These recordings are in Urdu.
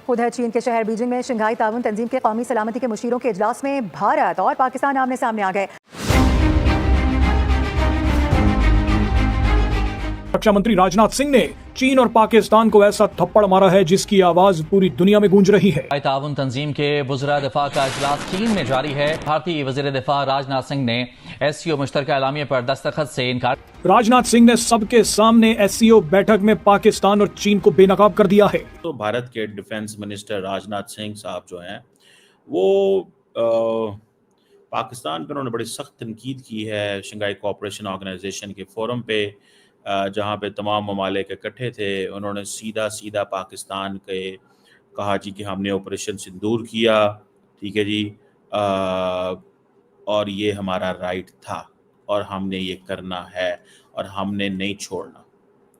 خود ہے چین کے شہر بیجنگ میں شنگھائی تعاون تنظیم کے قومی سلامتی کے مشیروں کے اجلاس میں بھارت اور پاکستان آمنے سامنے آ گئے۔ رکشا منتری راجناتھ سنگھ نے چین اور پاکستان کو ایسا تھپڑ مارا ہے جس کی آواز پوری دنیا میں گونج رہی ہے۔ تعاون تنظیم کے وزراء دفاع کا اجلاس چین میں جاری ہے۔ بھارتی وزیر دفاع راجناتھ سنگھ نے ایس سی او مشترکہ اعلامیہ پر دستخط سے انکار۔ راجناتھ سنگھ نے سب کے سامنے ایس سی او بیٹھک میں پاکستان اور چین کو بے نقاب کر دیا ہے۔ تو بھارت کے ڈیفنس منسٹر راجناتھ سنگھ صاحب جو ہیں وہ پاکستان پہ انہوں نے بڑی سخت تنقید کی ہے شنگھائی کوآپریشن آرگنائزیشن کے فورم پہ، جہاں پہ تمام ممالک اکٹھے تھے۔ انہوں نے سیدھا پاکستان کے کہا جی کہ ہم نے آپریشن سندور کیا، ٹھیک ہے جی، اور یہ ہمارا رائٹ تھا اور ہم نے یہ کرنا ہے اور ہم نے نہیں چھوڑنا۔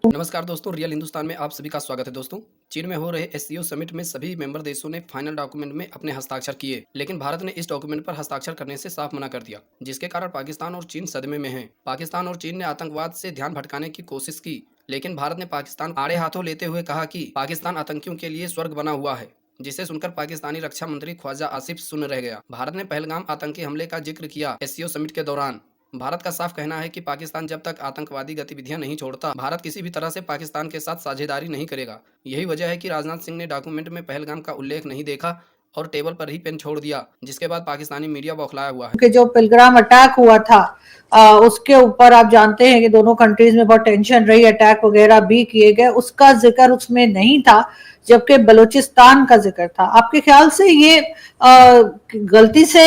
نمسکار دوستوں، ریئل ہندوستان میں آپ سبھی کا سواگت ہے۔ دوستوں، چین میں ہو رہے ایس سی او سمٹ میں سبھی ممبر دیشوں نے فائنل ڈاکومنٹ میں اپنے ہستاکشر کیے، لیکن بھارت نے اس ڈاکومنٹ پر ہستاکشر کرنے سے صاف منع کر دیا، جس کے کارن پاکستان اور چین صدمے میں ہیں۔ پاکستان اور چین نے آتنکواد سے دھیان بھٹکانے کی کوشش کی، لیکن بھارت نے پاکستان آڑے ہاتھوں لیتے ہوئے کہا کہ پاکستان آتنکیوں کے لیے سورگ بنا ہوا ہے، جسے سن کر پاکستانی رکشا منتری خواجہ آصف سن رہ گیا۔ بھارت نے پہلگام آتنکی حملے کا ذکر کیا ایس سی او سمٹ کے دوران۔ بھارت کا صاف کہنا ہے کہ پاکستان جب تک آتنکوادی گتیویدیاں نہیں چھوڑتا، بھارت کسی بھی طرح سے پاکستان کے ساتھ ساجھیداری نہیں کرے گا۔ یہی وجہ ہے کہ راجناتھ سنگھ نے ڈاکومنٹ میں پہلگام کا اللیکھ نہیں دیکھا اور ٹیبل پر ہی پین چھوڑ دیا، جس کے بعد پاکستانی میڈیا بوکھلایا ہوا ہے۔ کہ جو پلگرام اٹیک ہوا تھا اس کے اوپر آپ جانتے ہیں کہ دونوں کنٹریز میں بہت ٹینشن رہی، اٹیک وغیرہ بھی کیے گئے، اس کا ذکر اس میں نہیں تھا، جبکہ بلوچستان کا ذکر تھا۔ آپ کے خیال سے یہ غلطی سے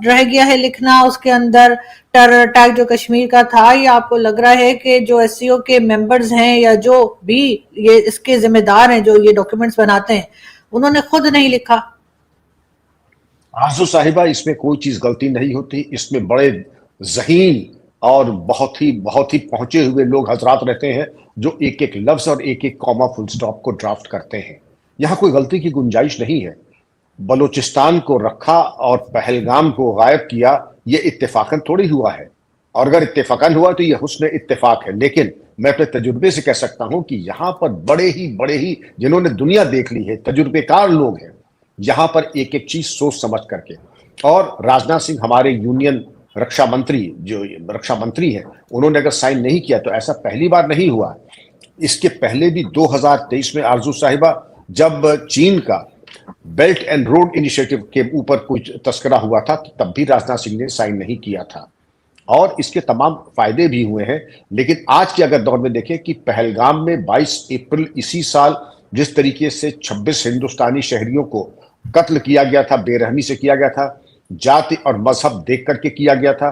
رہ گیا ہے لکھنا اس کے اندر ٹیرر اٹیک جو کشمیر کا تھا، یا آپ کو لگ رہا ہے کہ جو ایس سی او کے ممبرز ہیں یا جو بھی یہ اس کے ذمہ دار ہیں جو یہ ڈاکیومنٹس بناتے ہیں انہوں نے خود نہیں لکھا؟ آرزو صاحبہ، اس میں کوئی چیز غلطی نہیں ہوتی، اس میں بڑے ذہین اور بہت ہی پہنچے ہوئے لوگ حضرات رہتے ہیں جو ایک ایک لفظ اور ایک ایک کاما فل سٹاپ کو ڈرافٹ کرتے ہیں۔ یہاں کوئی غلطی کی گنجائش نہیں ہے۔ بلوچستان کو رکھا اور پہلگام کو غائب کیا، یہ اتفاقاً تھوڑی ہوا ہے، اور اگر اتفاقاً ہوا تو یہ حسن اتفاق ہے، لیکن میں اپنے تجربے سے کہہ سکتا ہوں کہ یہاں پر بڑے ہی جنہوں نے دنیا دیکھ لی ہے، تجربے کار لوگ ہیں، یہاں پر ایک ایک چیز سوچ سمجھ کر کے۔ اور راجناتھ سنگھ ہمارے یونین رکشا منتری ہیں، انہوں نے اگر سائن نہیں کیا تو ایسا پہلی بار نہیں ہوا۔ اس کے پہلے بھی 2023 میں آرزو صاحبہ جب چین کا بیلٹ اینڈ روڈ انیشیٹو کے اوپر کچھ تذکرہ ہوا تھا تب بھی راجناتھ سنگھ نے سائن نہیں کیا تھا، اور اس کے تمام فائدے بھی ہوئے ہیں۔ لیکن آج کے اگر دور میں دیکھیں کہ پہلگام میں 22 اپریل اسی سال جس طریقے سے 26 ہندوستانی شہریوں کو قتل کیا گیا تھا، بے رحمی سے کیا گیا تھا، جاتی اور مذہب دیکھ کر کے کیا گیا تھا،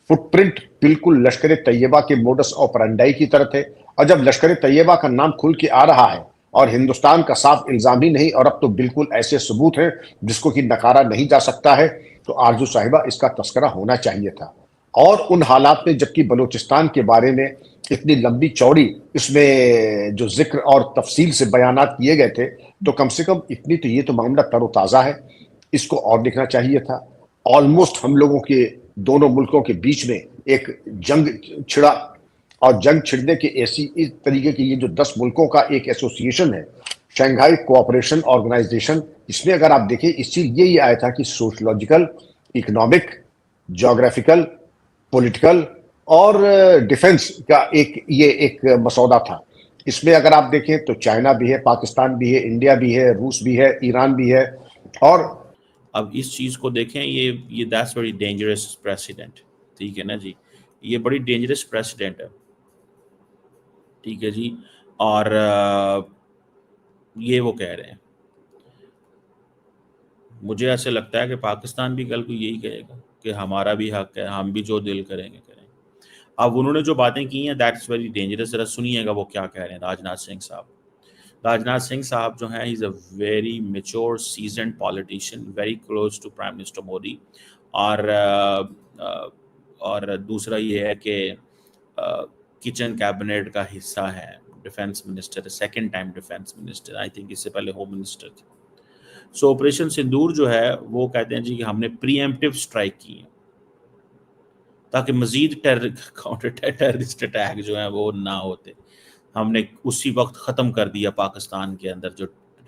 فٹ پرنٹ بالکل لشکر طیبہ کے موڈس آپرینڈائی کی طرح تھے، اور جب لشکر طیبہ کا نام کھل کے آ رہا ہے اور ہندوستان کا صاف الزام ہی نہیں اور اب تو بالکل ایسے ثبوت ہیں جس کو کہ نکارا نہیں جا سکتا ہے، تو آرزو صاحبہ اس کا تذکرہ ہونا چاہیے تھا۔ اور ان حالات میں جبکہ بلوچستان کے بارے میں اتنی لمبی چوڑی اس میں جو ذکر اور تفصیل سے بیانات کیے گئے تھے، تو کم سے کم اتنی تو یہ تو معاملہ تر و تازہ ہے، اس کو اور لکھنا چاہیے تھا۔ آلموسٹ ہم لوگوں کے دونوں ملکوں کے بیچ میں ایک جنگ چھڑا، اور جنگ چھڑنے کے اس طریقے کی یہ جو 10 ملکوں کا ایک ایسوسیشن ہے، شنگھائی کوآپریشن آرگنائزیشن، اس میں اگر آپ دیکھیں اس چیز یہی آیا تھا کہ سوشولوجیکل، اکنامک، جغرافیکل، پولیٹیکل اور ڈیفنس کا یہ ایک مسودہ تھا۔ اس میں اگر آپ دیکھیں تو چائنا بھی ہے، پاکستان بھی ہے، انڈیا بھی ہے، روس بھی ہے، ایران بھی ہے۔ اور اب اس چیز کو دیکھیں، یہ دیٹس ویری ڈینجرس پریسیڈنٹ، ٹھیک ہے نا جی، یہ بڑی ڈینجرس پریسیڈنٹ ہے، ٹھیک ہے جی۔ اور یہ وہ کہہ رہے ہیں، مجھے ایسے لگتا ہے کہ پاکستان بھی کل کو یہی کہے گا کہ ہمارا بھی حق ہے، ہم بھی جو دل کریں گے کریں گے۔ اب انہوں نے جو باتیں کی ہیں دیٹس ویری ڈینجرس، ذرا سنیے گا وہ کیا کہہ رہے ہیں راجناتھ سنگھ صاحب۔ راجناتھ سنگھ صاحب جو ہیں is a very mature seasoned politician, very close to prime minister Modi, اور دوسرا یہ ہے کہ کچن کیبنٹ کا حصہ ہے، defence minister, second time defence minister, I think اس سے پہلے ہوم منسٹر تھے۔ سو آپریشن سندور جو ہے وہ کہتے ہیں جی کہ ہم نے پری ایمپٹیو اسٹرائک کی ہے تاکہ مزید ٹیررسٹ اٹیک جو ہیں وہ نہ ہوتے۔ ہم نے اسی وقت ختم کر دیا پاکستان کے اندر جو